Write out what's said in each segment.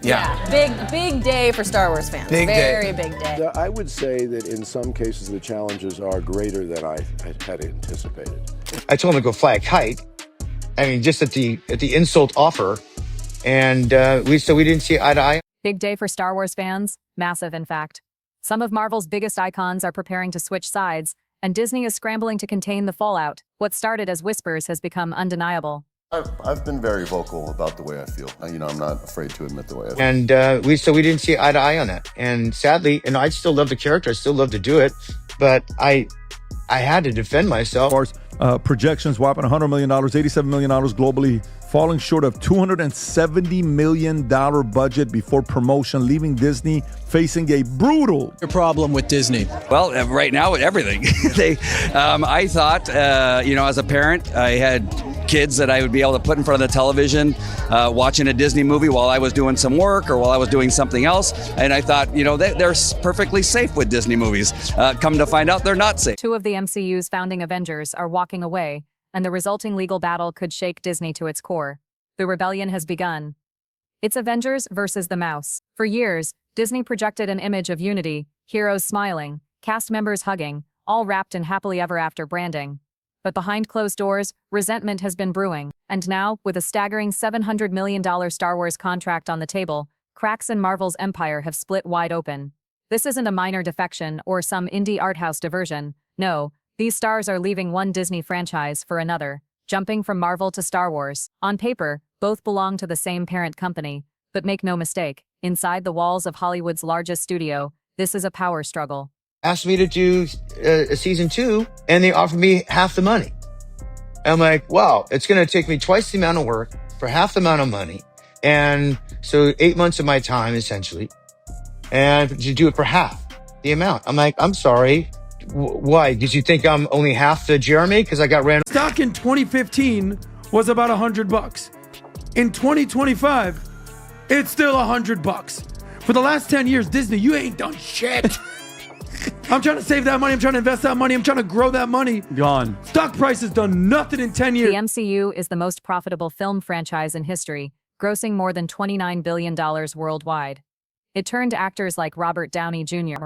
Yeah. Big day for Star Wars fans. Very big day. I would say that in some cases the challenges are greater than I had anticipated. I told him to go fly a kite. I mean, just at the insult offer, and we didn't see eye to eye. Big day for Star Wars fans. Massive, in fact. Some of Marvel's biggest icons are preparing to switch sides, and Disney is scrambling to contain the fallout. What started as whispers has become undeniable. I've been very vocal about the way I feel. You know, I'm not afraid to admit the way I feel. And we didn't see eye to eye on that. And sadly, I still love the character. I still love to do it, but I had to defend myself. As far as projections, whopping $100 million, $87 million globally, falling short of $270 million budget before promotion, leaving Disney facing a brutal problem with Disney. Well, right now, everything. I thought, as a parent, I had kids that I would be able to put in front of the television watching a Disney movie while I was doing some work or while I was doing something else. And I thought, they're perfectly safe with Disney movies. Come to find out, they're not safe. Two of the MCU's founding Avengers are walking away, and the resulting legal battle could shake Disney to its core. The rebellion has begun. It's Avengers versus the mouse. For years, Disney projected an image of unity, heroes smiling, cast members hugging, all wrapped in happily ever after branding. But behind closed doors, resentment has been brewing. And now, with a staggering $700 million Star Wars contract on the table, cracks in Marvel's empire have split wide open. This isn't a minor defection or some indie art house diversion. No, these stars are leaving one Disney franchise for another, jumping from Marvel to Star Wars. On paper, both belong to the same parent company. But make no mistake, inside the walls of Hollywood's largest studio, this is a power struggle. Asked me to do a season 2, and they offered me half the money. I'm like, wow, it's going to take me twice the amount of work for half the amount of money. And so 8 months of my time, essentially, and to do it for half the amount. I'm like, I'm sorry. Why? Did you think I'm only half the Jeremy? Because I got ran. Stock in 2015 was about $100. In 2025, it's still $100. For the last 10 years, Disney, you ain't done shit. I'm trying to save that money. I'm trying to invest that money. I'm trying to grow that money. Gone. Stock price has done nothing in 10 years. The MCU is the most profitable film franchise in history, grossing more than $29 billion worldwide. It turned actors like Robert Downey Jr.,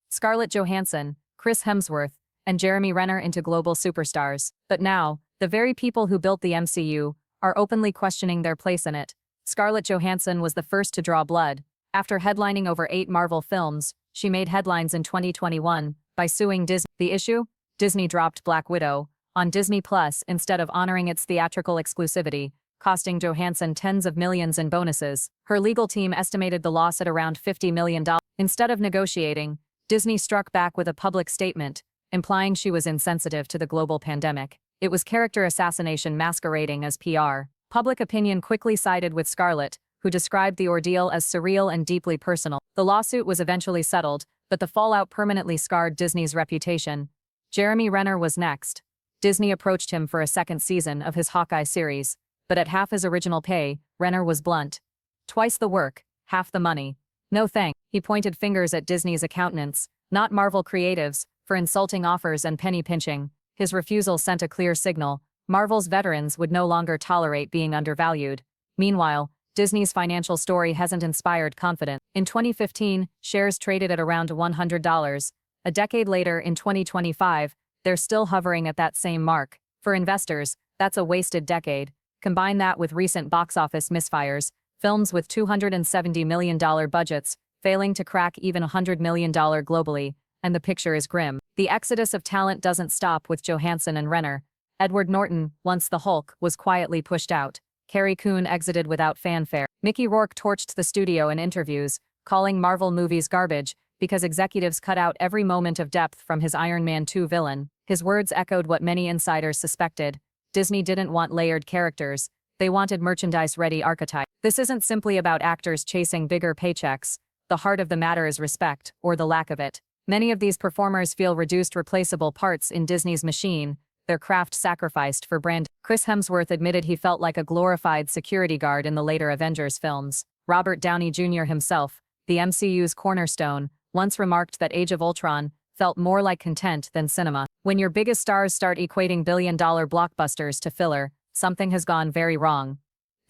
Scarlett Johansson, Chris Hemsworth, and Jeremy Renner into global superstars. But now, the very people who built the MCU are openly questioning their place in it. Scarlett Johansson was the first to draw blood. After headlining over 8 Marvel films, she made headlines in 2021 by suing Disney. The issue? Disney dropped Black Widow on Disney Plus instead of honoring its theatrical exclusivity, costing Johansson tens of millions in bonuses. Her legal team estimated the loss at around $50 million. Instead of negotiating, Disney struck back with a public statement, implying she was insensitive to the global pandemic. It was character assassination masquerading as PR. Public opinion quickly sided with Scarlett, who described the ordeal as surreal and deeply personal. The lawsuit was eventually settled, but the fallout permanently scarred Disney's reputation. Jeremy Renner was next. Disney approached him for a second season of his Hawkeye series, but at half his original pay, Renner was blunt. Twice the work, half the money. No thanks. He pointed fingers at Disney's accountants, not Marvel creatives, for insulting offers and penny pinching. His refusal sent a clear signal. Marvel's veterans would no longer tolerate being undervalued. Meanwhile, Disney's financial story hasn't inspired confidence. In 2015, shares traded at around $100. A decade later, in 2025, they're still hovering at that same mark. For investors, that's a wasted decade. Combine that with recent box office misfires, films with $270 million budgets, failing to crack even $100 million globally, and the picture is grim. The exodus of talent doesn't stop with Johansson and Renner. Edward Norton, once the Hulk, was quietly pushed out. Carrie Coon exited without fanfare. Mickey Rourke torched the studio in interviews, calling Marvel movies garbage because executives cut out every moment of depth from his Iron Man 2 villain. His words echoed what many insiders suspected. Disney didn't want layered characters. They wanted merchandise-ready archetypes. This isn't simply about actors chasing bigger paychecks. The heart of the matter is respect, or the lack of it. Many of these performers feel reduced replaceable parts in Disney's machine, their craft sacrificed for brand. Chris Hemsworth admitted he felt like a glorified security guard in the later Avengers films. Robert Downey Jr. himself, the MCU's cornerstone, once remarked that Age of Ultron felt more like content than cinema. When your biggest stars start equating billion-dollar blockbusters to filler, something has gone very wrong.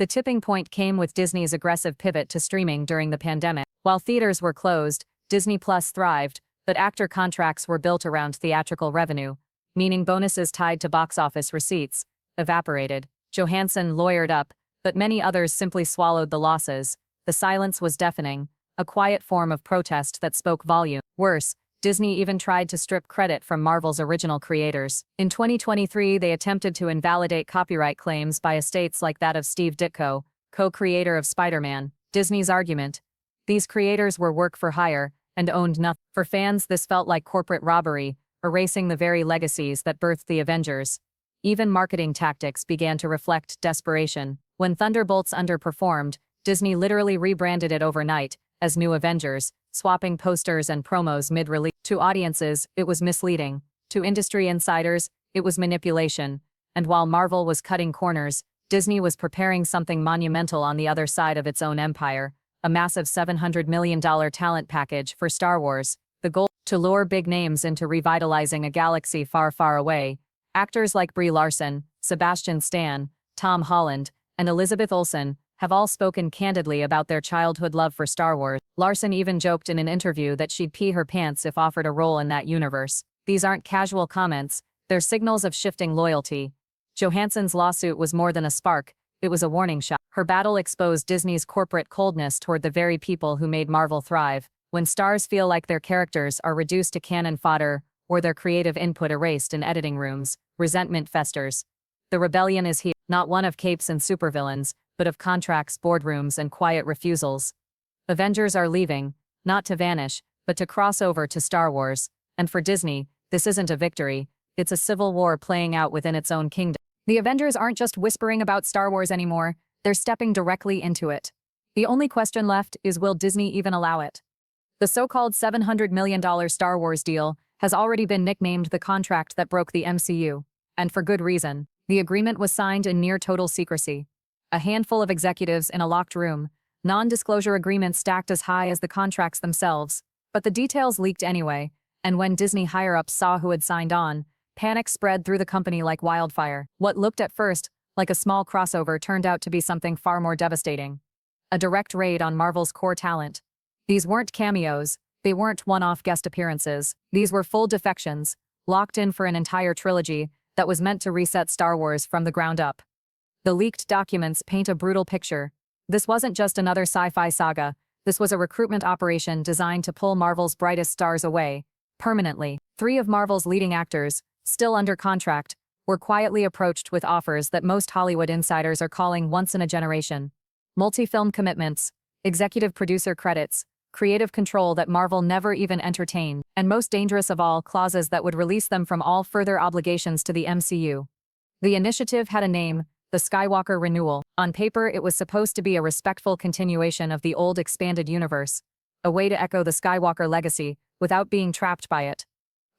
The tipping point came with Disney's aggressive pivot to streaming during the pandemic. While theaters were closed, Disney Plus thrived, but actor contracts were built around theatrical revenue, meaning bonuses tied to box office receipts evaporated. Johansson lawyered up, but many others simply swallowed the losses. The silence was deafening, a quiet form of protest that spoke volume. Worse, Disney even tried to strip credit from Marvel's original creators. In 2023, they attempted to invalidate copyright claims by estates like that of Steve Ditko, co-creator of Spider-Man. Disney's argument: these creators were work for hire and owned nothing. For fans, this felt like corporate robbery, erasing the very legacies that birthed the Avengers. Even marketing tactics began to reflect desperation. When Thunderbolts underperformed, Disney literally rebranded it overnight as New Avengers, swapping posters and promos mid-release. To audiences, it was misleading. To industry insiders, it was manipulation. And while Marvel was cutting corners, Disney was preparing something monumental on the other side of its own empire, a massive $700 million talent package for Star Wars. The goal: to lure big names into revitalizing a galaxy far, far away. Actors like Brie Larson, Sebastian Stan, Tom Holland, and Elizabeth Olsen have all spoken candidly about their childhood love for Star Wars. Larson even joked in an interview that she'd pee her pants if offered a role in that universe. These aren't casual comments, they're signals of shifting loyalty. Johansson's lawsuit was more than a spark, it was a warning shot. Her battle exposed Disney's corporate coldness toward the very people who made Marvel thrive. When stars feel like their characters are reduced to cannon fodder, or their creative input erased in editing rooms, resentment festers. The rebellion is here, not one of capes and supervillains, but of contracts, boardrooms, and quiet refusals. Avengers are leaving, not to vanish, but to cross over to Star Wars. And for Disney, this isn't a victory, it's a civil war playing out within its own kingdom. The Avengers aren't just whispering about Star Wars anymore, they're stepping directly into it. The only question left is, will Disney even allow it? The so-called $700 million Star Wars deal has already been nicknamed the contract that broke the MCU. And for good reason. The agreement was signed in near total secrecy. A handful of executives in a locked room, non-disclosure agreements stacked as high as the contracts themselves. But the details leaked anyway, and when Disney higher-ups saw who had signed on, panic spread through the company like wildfire. What looked at first like a small crossover turned out to be something far more devastating. A direct raid on Marvel's core talent. These weren't cameos, they weren't one-off guest appearances. These were full defections, locked in for an entire trilogy that was meant to reset Star Wars from the ground up. The leaked documents paint a brutal picture. This wasn't just another sci-fi saga, this was a recruitment operation designed to pull Marvel's brightest stars away, permanently. 3 of Marvel's leading actors, still under contract, were quietly approached with offers that most Hollywood insiders are calling once-in-a-generation. Multi-film commitments, executive producer credits, creative control that Marvel never even entertained, and most dangerous of all, clauses that would release them from all further obligations to the MCU. The initiative had a name: the Skywalker Renewal. On paper, it was supposed to be a respectful continuation of the old expanded universe, a way to echo the Skywalker legacy without being trapped by it.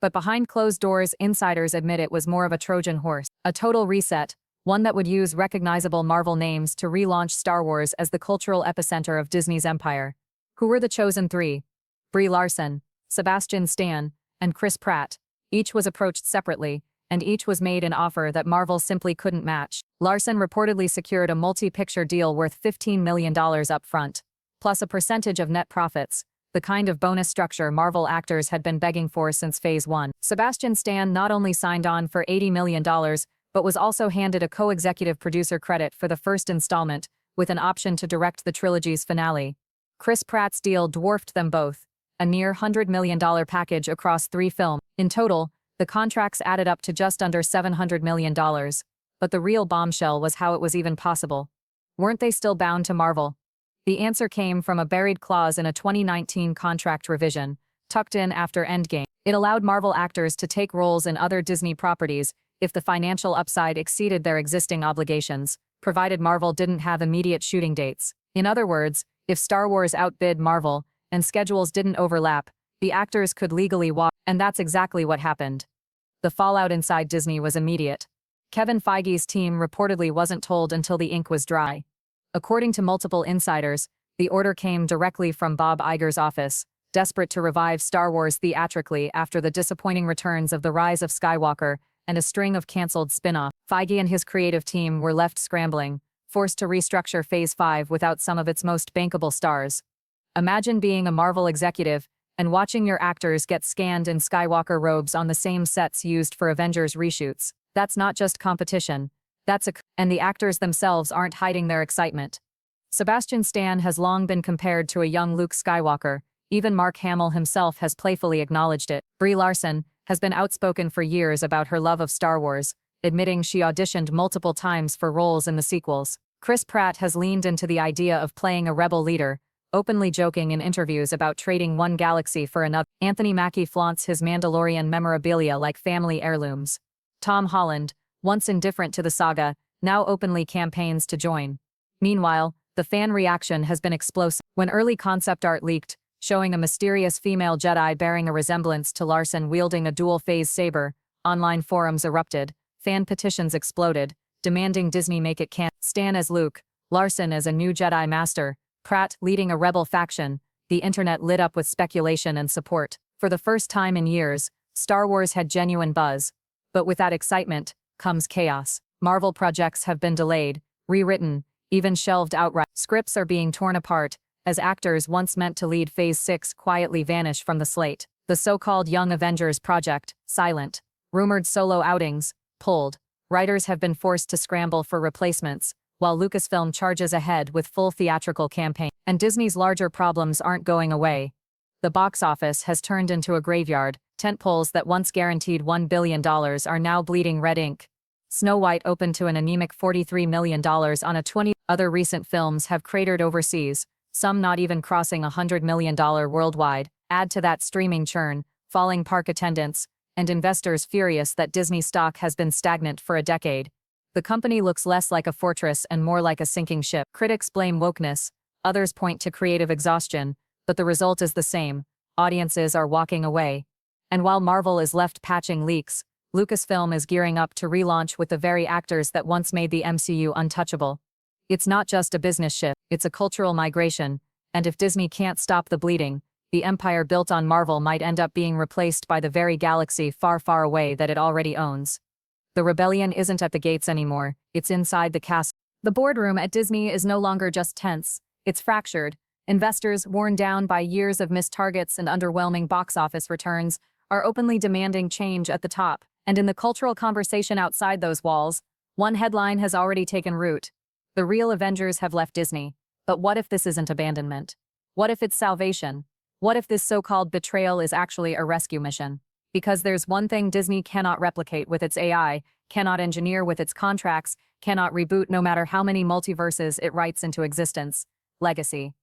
But behind closed doors, insiders admit it was more of a Trojan horse, a total reset, one that would use recognizable Marvel names to relaunch Star Wars as the cultural epicenter of Disney's empire. Who were the chosen 3? Brie Larson, Sebastian Stan, and Chris Pratt. Each was approached separately, and each was made an offer that Marvel simply couldn't match. Larson reportedly secured a multi-picture deal worth $15 million up front, plus a percentage of net profits, the kind of bonus structure Marvel actors had been begging for since Phase 1. Sebastian Stan not only signed on for $80 million, but was also handed a co-executive producer credit for the first installment, with an option to direct the trilogy's finale. Chris Pratt's deal dwarfed them both, a near $100 million package across 3 films. In total, the contracts added up to just under $700 million. But the real bombshell was how it was even possible. Weren't they still bound to Marvel? The answer came from a buried clause in a 2019 contract revision, tucked in after Endgame. It allowed Marvel actors to take roles in other Disney properties if the financial upside exceeded their existing obligations, provided Marvel didn't have immediate shooting dates. In other words, if Star Wars outbid Marvel and schedules didn't overlap, the actors could legally walk, and that's exactly what happened. The fallout inside Disney was immediate. Kevin Feige's team reportedly wasn't told until the ink was dry. According to multiple insiders, the order came directly from Bob Iger's office, desperate to revive Star Wars theatrically after the disappointing returns of The Rise of Skywalker and a string of canceled spin-offs. Feige and his creative team were left scrambling, forced to restructure Phase 5 without some of its most bankable stars. Imagine being a Marvel executive and watching your actors get scanned in Skywalker robes on the same sets used for Avengers reshoots. That's not just competition. And the actors themselves aren't hiding their excitement. Sebastian Stan has long been compared to a young Luke Skywalker. Even Mark Hamill himself has playfully acknowledged it. Brie Larson has been outspoken for years about her love of Star Wars, admitting she auditioned multiple times for roles in the sequels. Chris Pratt has leaned into the idea of playing a rebel leader, openly joking in interviews about trading one galaxy for another. Anthony Mackie flaunts his Mandalorian memorabilia like family heirlooms. Tom Holland, once indifferent to the saga, now openly campaigns to join. Meanwhile, the fan reaction has been explosive. When early concept art leaked, showing a mysterious female Jedi bearing a resemblance to Larson wielding a dual-phase saber, online forums erupted, fan petitions exploded, demanding Disney make it canon. Stan as Luke, Larson as a new Jedi Master, Pratt leading a rebel faction, the internet lit up with speculation and support. For the first time in years, Star Wars had genuine buzz. But with that excitement comes chaos. Marvel projects have been delayed, rewritten, even shelved outright. Scripts are being torn apart, as actors once meant to lead Phase 6 quietly vanish from the slate. The so-called Young Avengers project, silent. Rumored solo outings, pulled. Writers have been forced to scramble for replacements, while Lucasfilm charges ahead with full theatrical campaign. And Disney's larger problems aren't going away. The box office has turned into a graveyard. Tentpoles that once guaranteed $1 billion are now bleeding red ink. Snow White opened to an anemic $43 million on a 20. Other recent films have cratered overseas, some not even crossing $100 million worldwide. Add to that streaming churn, falling park attendance, and investors furious that Disney stock has been stagnant for a decade. The company looks less like a fortress and more like a sinking ship. Critics blame wokeness, others point to creative exhaustion, but the result is the same. Audiences are walking away. And while Marvel is left patching leaks, Lucasfilm is gearing up to relaunch with the very actors that once made the MCU untouchable. It's not just a business shift, it's a cultural migration, and if Disney can't stop the bleeding, the empire built on Marvel might end up being replaced by the very galaxy far, far away that it already owns. The rebellion isn't at the gates anymore, it's inside the castle. The boardroom at Disney is no longer just tense, it's fractured. Investors, worn down by years of missed targets and underwhelming box office returns, are openly demanding change at the top. And in the cultural conversation outside those walls, one headline has already taken root. The real Avengers have left Disney. But what if this isn't abandonment? What if it's salvation? What if this so-called betrayal is actually a rescue mission? Because there's one thing Disney cannot replicate with its AI, cannot engineer with its contracts, cannot reboot no matter how many multiverses it writes into existence: legacy.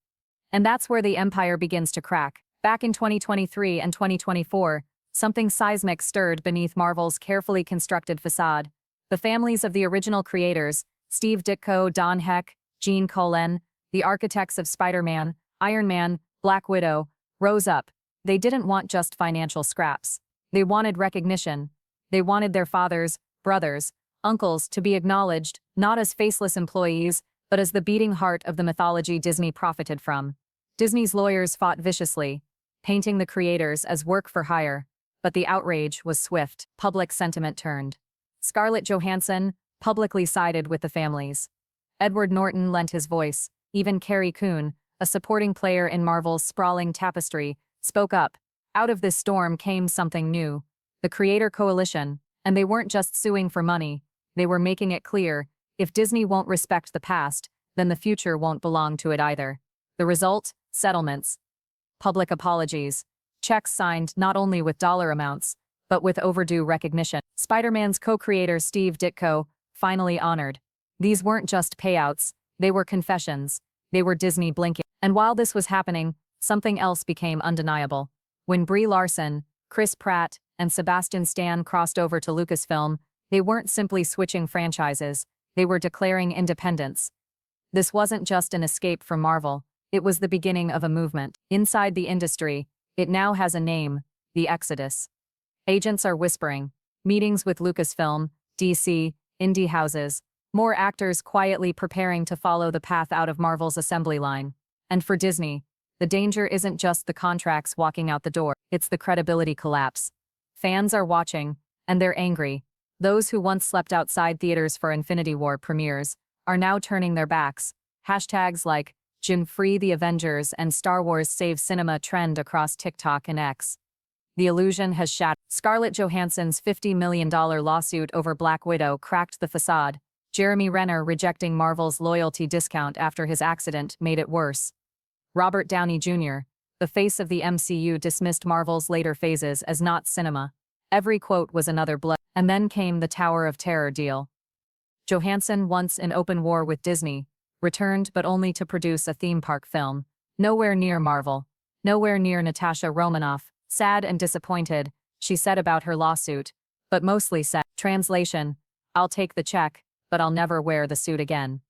And that's where the empire begins to crack. Back in 2023 and 2024, something seismic stirred beneath Marvel's carefully constructed facade. The families of the original creators, Steve Ditko, Don Heck, Gene Colan, the architects of Spider-Man, Iron Man, Black Widow, rose up. They didn't want just financial scraps. They wanted recognition. They wanted their fathers, brothers, uncles to be acknowledged, not as faceless employees, but as the beating heart of the mythology Disney profited from. Disney's lawyers fought viciously, painting the creators as work for hire. But the outrage was swift. Public sentiment turned. Scarlett Johansson publicly sided with the families. Edward Norton lent his voice. Even Carrie Coon, a supporting player in Marvel's sprawling tapestry, spoke up. Out of this storm came something new. The Creator Coalition. And they weren't just suing for money. They were making it clear, if Disney won't respect the past, then the future won't belong to it either. The result? Settlements. Public apologies. Checks signed not only with dollar amounts, but with overdue recognition. Spider-Man's co-creator Steve Ditko finally honored. These weren't just payouts, they were confessions. They were Disney blinking. And while this was happening, something else became undeniable. When Brie Larson, Chris Pratt, and Sebastian Stan crossed over to Lucasfilm, they weren't simply switching franchises, they were declaring independence. This wasn't just an escape from Marvel, it was the beginning of a movement. Inside the industry, it now has a name: the Exodus. Agents are whispering. Meetings with Lucasfilm, DC, indie houses. More actors quietly preparing to follow the path out of Marvel's assembly line. And for Disney, the danger isn't just the contracts walking out the door, it's the credibility collapse. Fans are watching, and they're angry. Those who once slept outside theaters for Infinity War premieres are now turning their backs. Hashtags like Jim Free the Avengers and Star Wars Save Cinema trend across TikTok and X. The illusion has shattered. Scarlett Johansson's $50 million lawsuit over Black Widow cracked the facade. Jeremy Renner rejecting Marvel's loyalty discount after his accident made it worse. Robert Downey Jr., the face of the MCU, dismissed Marvel's later phases as not cinema. Every quote was another blow. And then came the Tower of Terror deal. Johansson, once in open war with Disney, returned but only to produce a theme park film. Nowhere near Marvel. Nowhere near Natasha Romanoff. Sad and disappointed, she said about her lawsuit. But mostly said, translation, I'll take the check, but I'll never wear the suit again.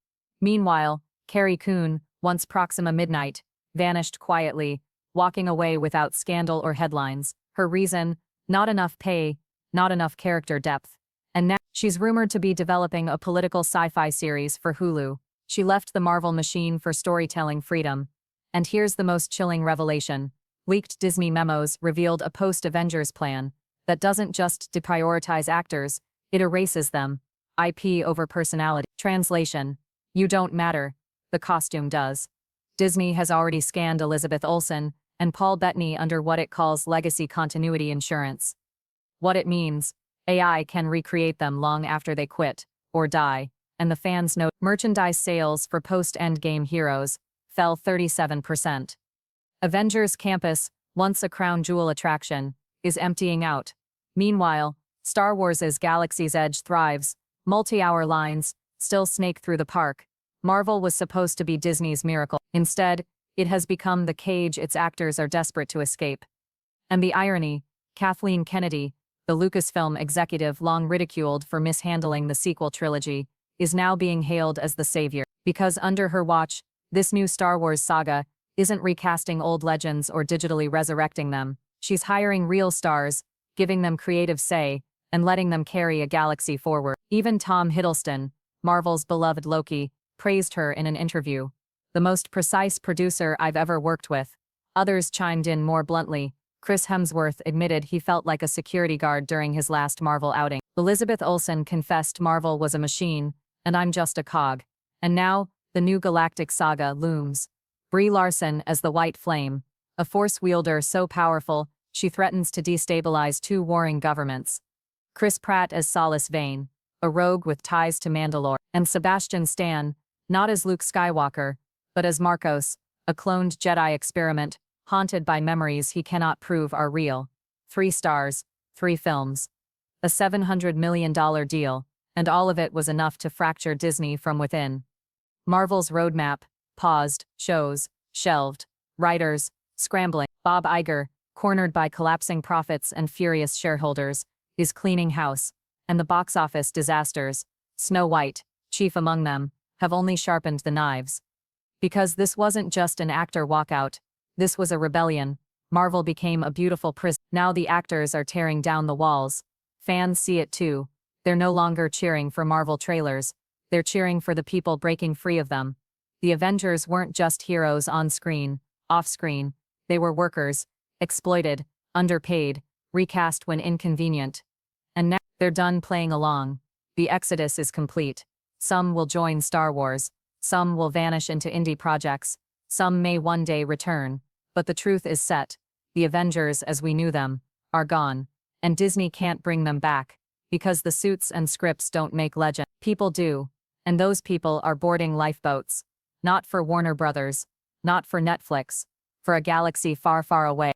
Meanwhile, Carrie Coon, once Proxima Midnight, vanished quietly, walking away without scandal or headlines. Her reason, not enough pay, not enough character depth. And now, she's rumored to be developing a political sci-fi series for Hulu. She left the Marvel machine for storytelling freedom. And here's the most chilling revelation. Leaked Disney memos revealed a post-Avengers plan that doesn't just deprioritize actors, it erases them. IP over personality. Translation. You don't matter. The costume does. Disney has already scanned Elizabeth Olsen and Paul Bettany under what it calls legacy continuity insurance. What it means, AI can recreate them long after they quit or die, and the fans note merchandise sales for post-Endgame heroes fell 37%. Avengers Campus, once a crown jewel attraction, is emptying out. Meanwhile, Star Wars' Galaxy's Edge thrives. Multi-hour lines still snake through the park. Marvel was supposed to be Disney's miracle. Instead, it has become the cage its actors are desperate to escape. And the irony, Kathleen Kennedy, the Lucasfilm executive long ridiculed for mishandling the sequel trilogy, is now being hailed as the savior. Because under her watch, this new Star Wars saga isn't recasting old legends or digitally resurrecting them. She's hiring real stars, giving them creative say, and letting them carry a galaxy forward. Even Tom Hiddleston, Marvel's beloved Loki, praised her in an interview. The most precise producer I've ever worked with. Others chimed in more bluntly. Chris Hemsworth admitted he felt like a security guard during his last Marvel outing. Elizabeth Olsen confessed Marvel was a machine, and I'm just a cog. And now, the new galactic saga looms. Brie Larson as the White Flame, a force wielder so powerful, she threatens to destabilize two warring governments. Chris Pratt as Solace Vane, a rogue with ties to Mandalore, and Sebastian Stan, not as Luke Skywalker, but as Marcos, a cloned Jedi experiment, haunted by memories he cannot prove are real. 3 stars, 3 films. A $700 million deal, and all of it was enough to fracture Disney from within. Marvel's roadmap, paused, shows, shelved, writers, scrambling. Bob Iger, cornered by collapsing profits and furious shareholders, is cleaning house, and the box office disasters, Snow White, chief among them, have only sharpened the knives. Because this wasn't just an actor walkout, this was a rebellion. Marvel became a beautiful prison. Now the actors are tearing down the walls. Fans see it too. They're no longer cheering for Marvel trailers. They're cheering for the people breaking free of them. The Avengers weren't just heroes on screen, off screen. They were workers, exploited, underpaid, recast when inconvenient. And now they're done playing along. The exodus is complete. Some will join Star Wars. Some will vanish into indie projects. Some may one day return. But the truth is set. The Avengers as we knew them are gone. And Disney can't bring them back. Because the suits and scripts don't make legend. People do. And those people are boarding lifeboats. Not for Warner Brothers. Not for Netflix. For a galaxy far, far away.